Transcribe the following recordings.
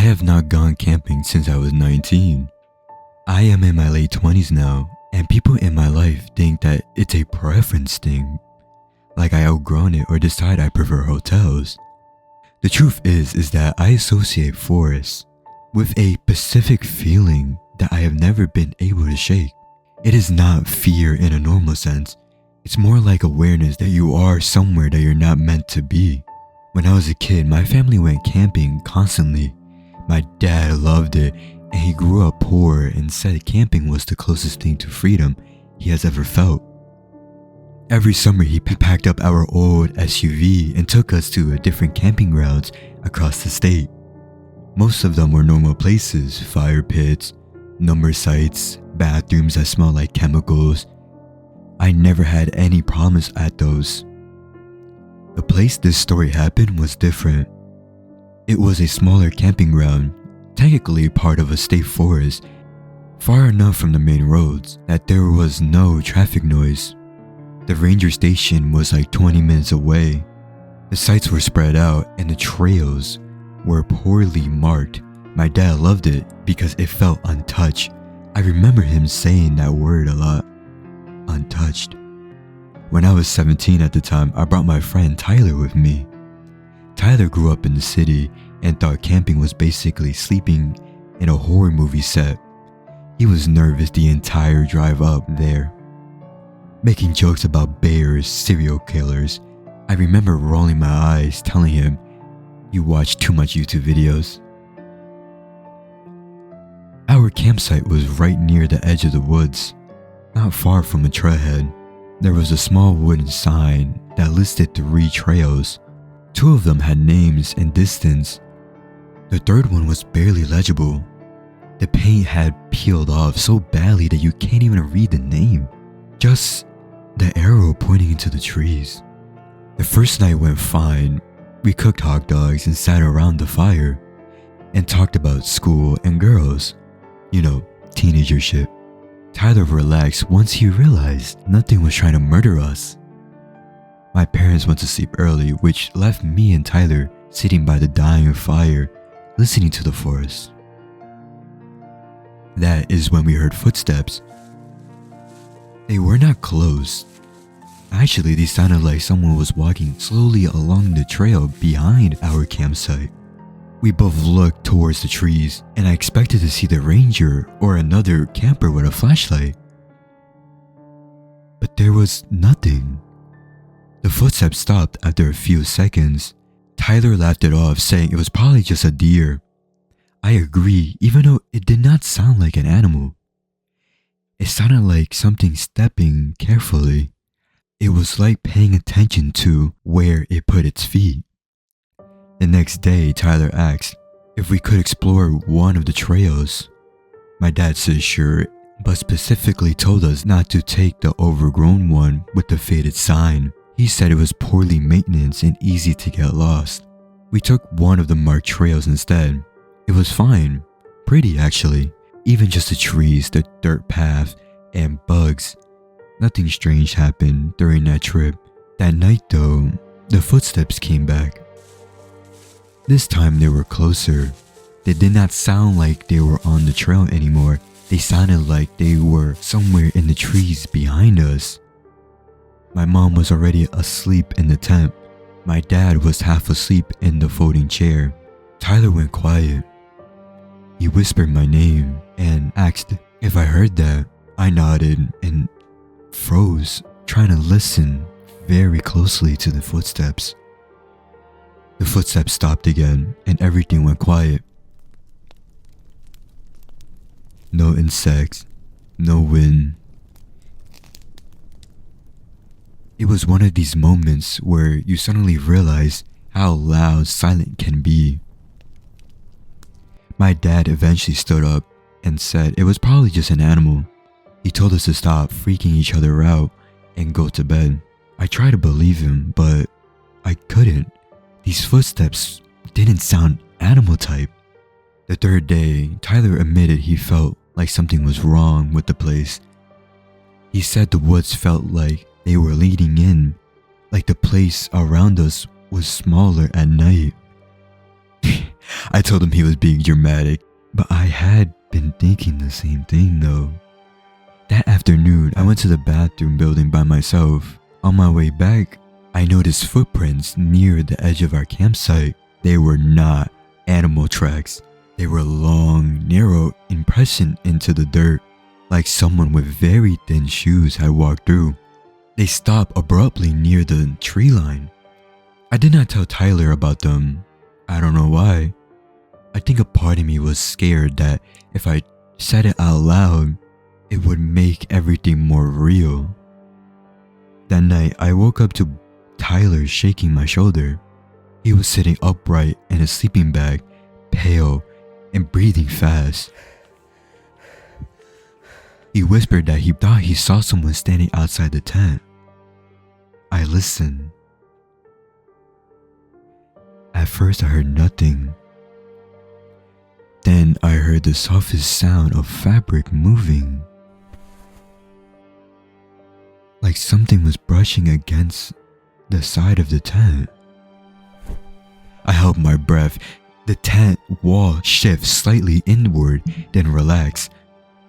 have not gone camping since I was 19. I am in my late 20s now, and people in my life think that it's a preference thing, like I outgrown it or decide I prefer hotels. The truth is that I associate forests with a specific feeling that I have never been able to shake. It is not fear in a normal sense. It's more like awareness that you are somewhere that you're not meant to be. When I was a kid, my family went camping constantly. My dad loved it, and he grew up poor and said camping was the closest thing to freedom he has ever felt. Every summer he packed up our old SUV and took us to different camping grounds across the state. Most of them were normal places, fire pits, number sites, bathrooms that smelled like chemicals. I never had any problems at those. The place this story happened was different. It was a smaller camping ground, technically part of a state forest, far enough from the main roads that there was no traffic noise. The ranger station was like 20 minutes away. The sites were spread out and the trails were poorly marked. My dad loved it because it felt untouched. I remember him saying that word a lot, untouched. When I was 17 at the time, I brought my friend Tyler with me. Tyler grew up in the city and thought camping was basically sleeping in a horror movie set. He was nervous the entire drive up there, making jokes about bears, serial killers. I remember rolling my eyes, telling him, "You watch too much YouTube videos." Our campsite was right near the edge of the woods, not far from a trailhead. There was a small wooden sign that listed 3 trails. 2 of them had names and distance. The third one was barely legible. The paint had peeled off so badly that you can't even read the name, just the arrow pointing into the trees. The first night went fine. We cooked hot dogs and sat around the fire and talked about school and girls. You know, teenager shit. Tyler relaxed once he realized nothing was trying to murder us. My parents went to sleep early, which left me and Tyler sitting by the dying fire, listening to the forest. That is when we heard footsteps. They were not close. Actually, they sounded like someone was walking slowly along the trail behind our campsite. We both looked towards the trees, and I expected to see the ranger or another camper with a flashlight. But there was nothing. The footsteps stopped after a few seconds. Tyler laughed it off, saying it was probably just a deer. I agree, even though it did not sound like an animal. It sounded like something stepping carefully. It was like paying attention to where it put its feet. The next day, Tyler asked if we could explore one of the trails. My dad said sure, but specifically told us not to take the overgrown one with the faded sign. He said it was poorly maintained and easy to get lost. We took one of the marked trails instead. It was fine, pretty actually, even just the trees, the dirt path, and bugs. Nothing strange happened during that trip. That night though, the footsteps came back. This time they were closer. They did not sound like they were on the trail anymore. They sounded like they were somewhere in the trees behind us. My mom was already asleep in the tent. My dad was half asleep in the folding chair. Tyler went quiet. He whispered my name and asked if I heard that. I nodded and froze, trying to listen very closely to the footsteps. The footsteps stopped again and everything went quiet. No insects, no wind. It was one of these moments where you suddenly realize how loud silence can be. My dad eventually stood up and said it was probably just an animal. He told us to stop freaking each other out and go to bed. I tried to believe him, but I couldn't. These footsteps didn't sound animal type. The third day, Tyler admitted he felt like something was wrong with the place. He said the woods felt like they were leading in, like the place around us was smaller at night. I told him he was being dramatic, but I had been thinking the same thing though. That afternoon, I went to the bathroom building by myself. On my way back, I noticed footprints near the edge of our campsite. They were not animal tracks. They were long, narrow impression into the dirt, like someone with very thin shoes had walked through. They stopped abruptly near the tree line. I did not tell Tyler about them. I don't know why. I think a part of me was scared that if I said it out loud, it would make everything more real. That night, I woke up to Tyler shaking my shoulder. He was sitting upright in a sleeping bag, pale and breathing fast. He whispered that he thought he saw someone standing outside the tent. I listened. At first I heard nothing. Then I heard the softest sound of fabric moving. Like something was brushing against the side of the tent. I held my breath. The tent wall shifted slightly inward, then relaxed.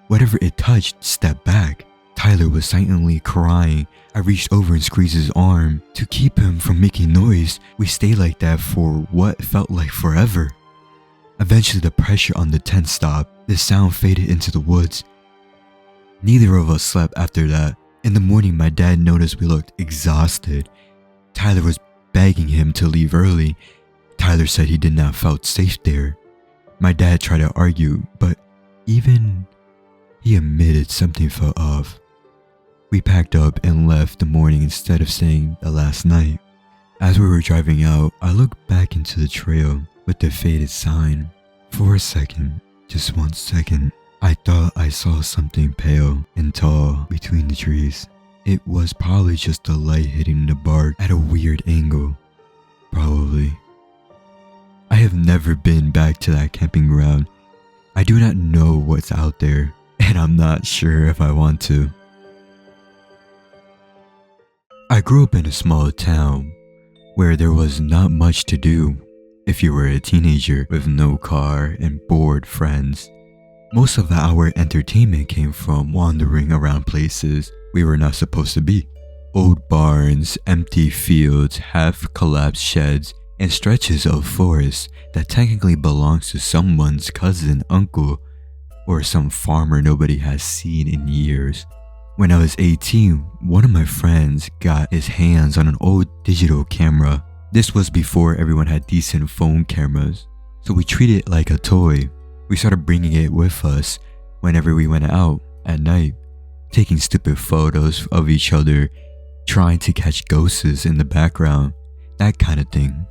Whatever it touched stepped back. Tyler was silently crying. I reached over and squeezed his arm to keep him from making noise. We stayed like that for what felt like forever. Eventually the pressure on the tent stopped. The sound faded into the woods. Neither of us slept after that. In the morning, my dad noticed we looked exhausted. Tyler was begging him to leave early. Tyler said he did not feel safe there. My dad tried to argue, but even he admitted something felt off. We packed up and left the morning instead of staying the last night. As we were driving out, I looked back into the trail with the faded sign. For a second, just 1 second, I thought I saw something pale and tall between the trees. It was probably just the light hitting the bark at a weird angle. Probably. I have never been back to that camping ground. I do not know what's out there, and I'm not sure if I want to. I grew up in a small town where there was not much to do if you were a teenager with no car and bored friends. Most of our entertainment came from wandering around places we were not supposed to be. Old barns, empty fields, half-collapsed sheds, and stretches of forest that technically belongs to someone's cousin, uncle, or some farmer nobody has seen in years. When I was 18, one of my friends got his hands on an old digital camera. This was before everyone had decent phone cameras, so we treated it like a toy. We started bringing it with us whenever we went out at night, taking stupid photos of each other, trying to catch ghosts in the background, that kind of thing.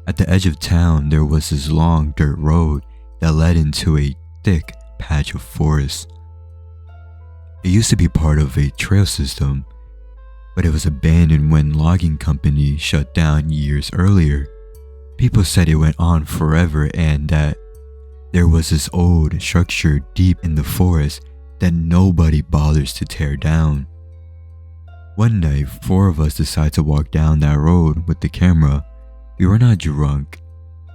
At the edge of town, there was this long dirt road that led into a thick patch of forest. It used to be part of a trail system, but it was abandoned when logging company shut down years earlier. People said it went on forever and that there was this old structure deep in the forest that nobody bothers to tear down. One night, 4 of us decided to walk down that road with the camera. We were not drunk.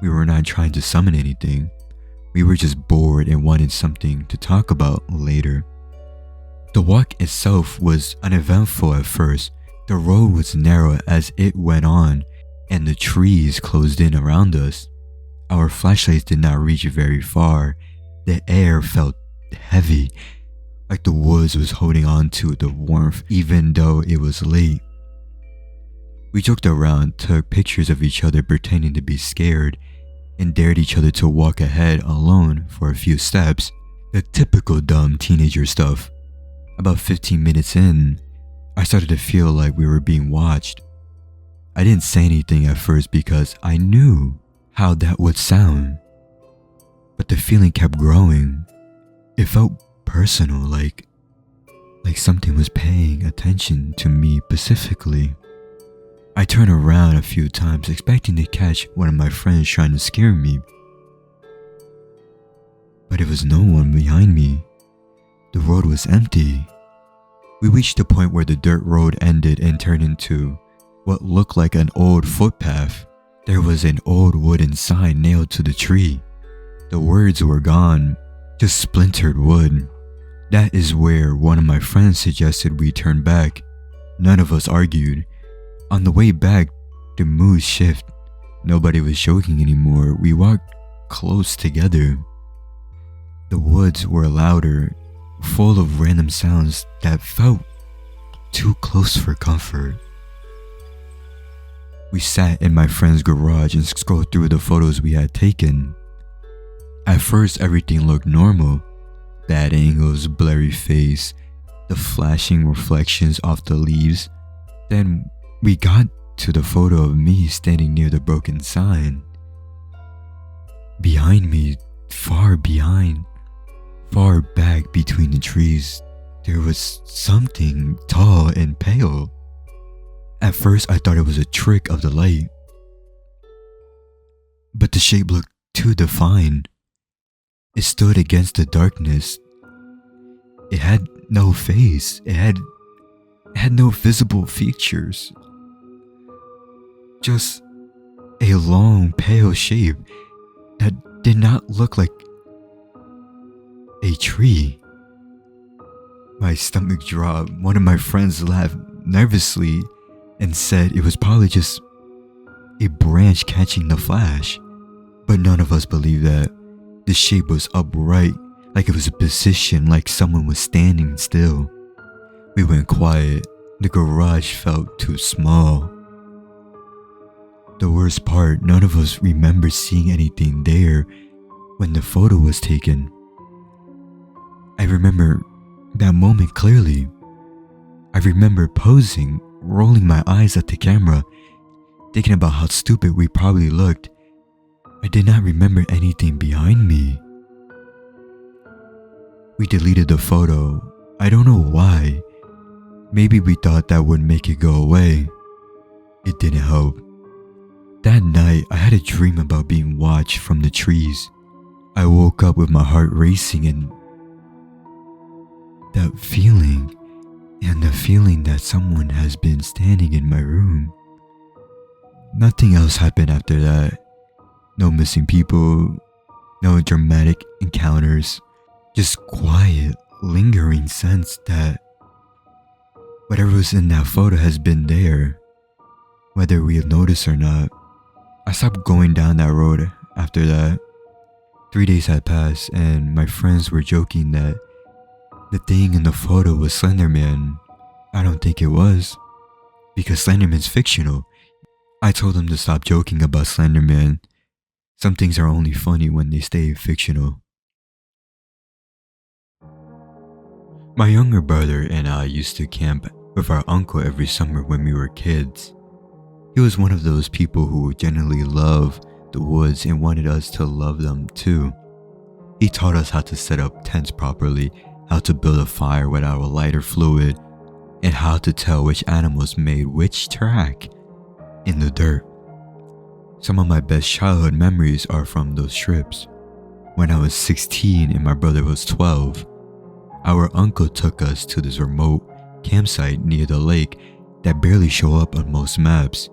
We were not trying to summon anything. We were just bored and wanted something to talk about later. The walk itself was uneventful at first. The road was narrow as it went on, and the trees closed in around us. Our flashlights did not reach very far. The air felt heavy, like the woods was holding on to the warmth even though it was late. We joked around, took pictures of each other pretending to be scared, and dared each other to walk ahead alone for a few steps. The typical dumb teenager stuff. About 15 minutes in, I started to feel like we were being watched. I didn't say anything at first because I knew how that would sound, but the feeling kept growing. It felt personal, like something was paying attention to me specifically. I turned around a few times expecting to catch one of my friends trying to scare me, but it was no one behind me. The road was empty. We reached the point where the dirt road ended and turned into what looked like an old footpath. There was an old wooden sign nailed to the tree. The words were gone, just splintered wood. That is where one of my friends suggested we turn back. None of us argued. On the way back, the mood shifted. Nobody was joking anymore. We walked close together. The woods were louder, full of random sounds that felt too close for comfort. We sat in my friend's garage and scrolled through the photos we had taken. At first, everything looked normal. Bad angles, blurry face, the flashing reflections off the leaves. Then we got to the photo of me standing near the broken sign. Behind me, far back between the trees, there was something tall and pale. At first, I thought it was a trick of the light, but the shape looked too defined. It stood against the darkness. It had no face. It had no visible features. Just a long, pale shape that did not look like a tree. My stomach dropped. One of my friends laughed nervously and said it was probably just a branch catching the flash. But none of us believed that. The shape was upright, like it was positioned like someone was standing still. We went quiet. The garage felt too small. The worst part, none of us remembered seeing anything there when the photo was taken. I remember that moment clearly. I remember posing, rolling my eyes at the camera, thinking about how stupid we probably looked. I did not remember anything behind me. We deleted the photo. I don't know why. Maybe we thought that would make it go away. It didn't help. That night, I had a dream about being watched from the trees. I woke up with my heart racing and the feeling that someone has been standing in my room. Nothing else happened after that. No missing people, no dramatic encounters, just quiet, lingering sense that whatever was in that photo has been there, whether we have noticed or not. I stopped going down that road after that. 3 days had passed and my friends were joking that the thing in the photo was Slenderman. I don't think it was, because Slenderman's fictional. I told them to stop joking about Slenderman. Some things are only funny when they stay fictional. My younger brother and I used to camp with our uncle every summer when we were kids. He was one of those people who generally love the woods and wanted us to love them too. He taught us how to set up tents properly, how to build a fire without a lighter fluid, and how to tell which animals made which track in the dirt. Some of my best childhood memories are from those trips. When I was 16 and my brother was 12, our uncle took us to this remote campsite near the lake that barely show up on most maps.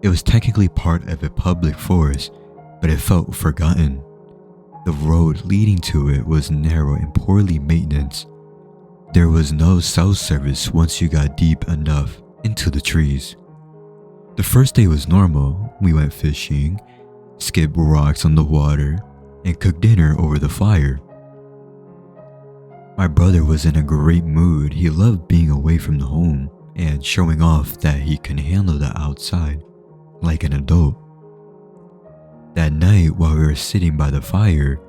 It was technically part of a public forest, but it felt forgotten. The road leading to it was narrow and poorly maintained. There was no cell service once you got deep enough into the trees. The first day was normal. We went fishing, skipped rocks on the water, and cooked dinner over the fire. My brother was in a great mood. He loved being away from the home and showing off that he can handle the outside like an adult. That night, while we were sitting by the fire,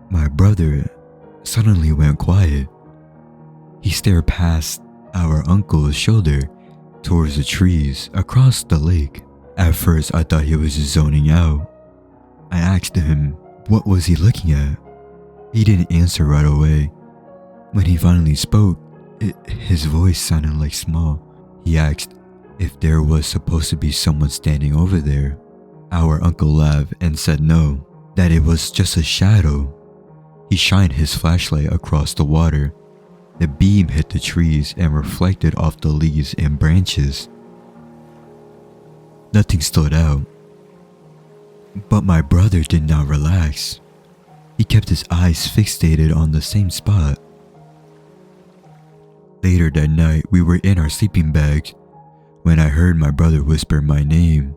my brother suddenly went quiet. He stared past our uncle's shoulder towards the trees across the lake. At first, I thought he was just zoning out. I asked him, what was he looking at? He didn't answer right away. When he finally spoke, his voice sounded like small. He asked if there was supposed to be someone standing over there. Our uncle laughed and said no, that it was just a shadow. He shined his flashlight across the water. The beam hit the trees and reflected off the leaves and branches. Nothing stood out. But my brother did not relax. He kept his eyes fixated on the same spot. Later that night, we were in our sleeping bags when I heard my brother whisper my name.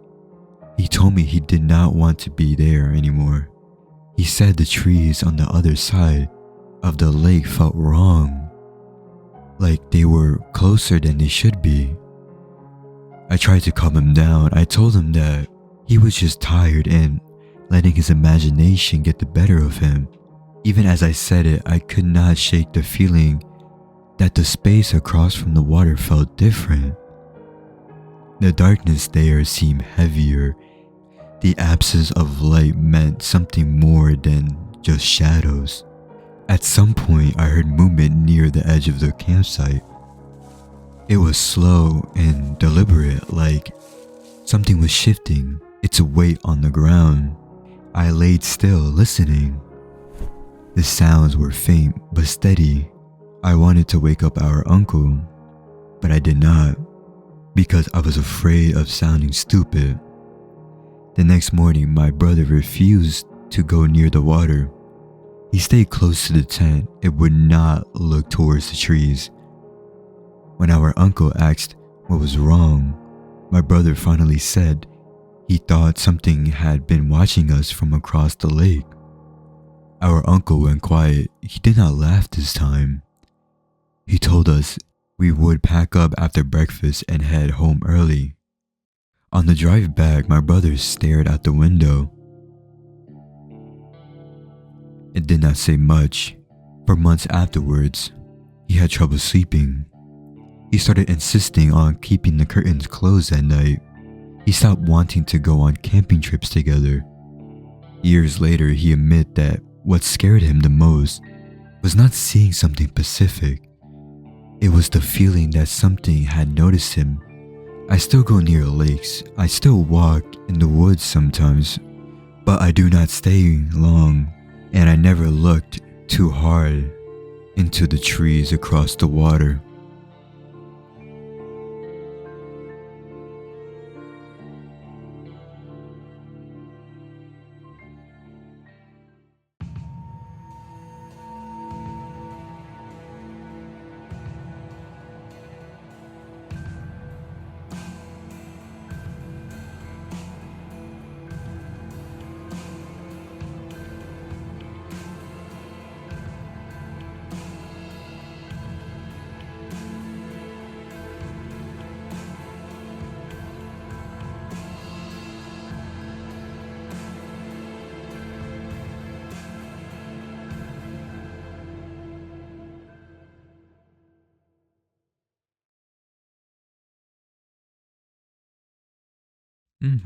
He told me he did not want to be there anymore. He said the trees on the other side of the lake felt wrong, like they were closer than they should be. I tried to calm him down. I told him that he was just tired and letting his imagination get the better of him. Even as I said it, I could not shake the feeling that the space across from the water felt different. The darkness there seemed heavier. The absence of light meant something more than just shadows. At some point, I heard movement near the edge of the campsite. It was slow and deliberate, like something was shifting its weight on the ground. I laid still, listening. The sounds were faint but steady. I wanted to wake up our uncle, but I did not, because I was afraid of sounding stupid. The next morning, my brother refused to go near the water. He stayed close to the tent. It would not look towards the trees. When our uncle asked what was wrong, my brother finally said he thought something had been watching us from across the lake. Our uncle went quiet. He did not laugh this time. He told us we would pack up after breakfast and head home early. On the drive back, my brother stared out the window. It did not say much. For months afterwards, he had trouble sleeping. He started insisting on keeping the curtains closed at night. He stopped wanting to go on camping trips together. Years later, he admitted that what scared him the most was not seeing something specific. It was the feeling that something had noticed him. I still go near lakes. I still walk in the woods sometimes, but I do not stay long, and I never looked too hard into the trees across the water.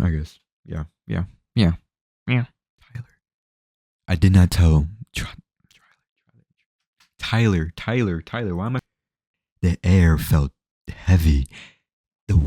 I guess. Yeah. Tyler. I did not tell. Tyler. Why am I? The air felt heavy. The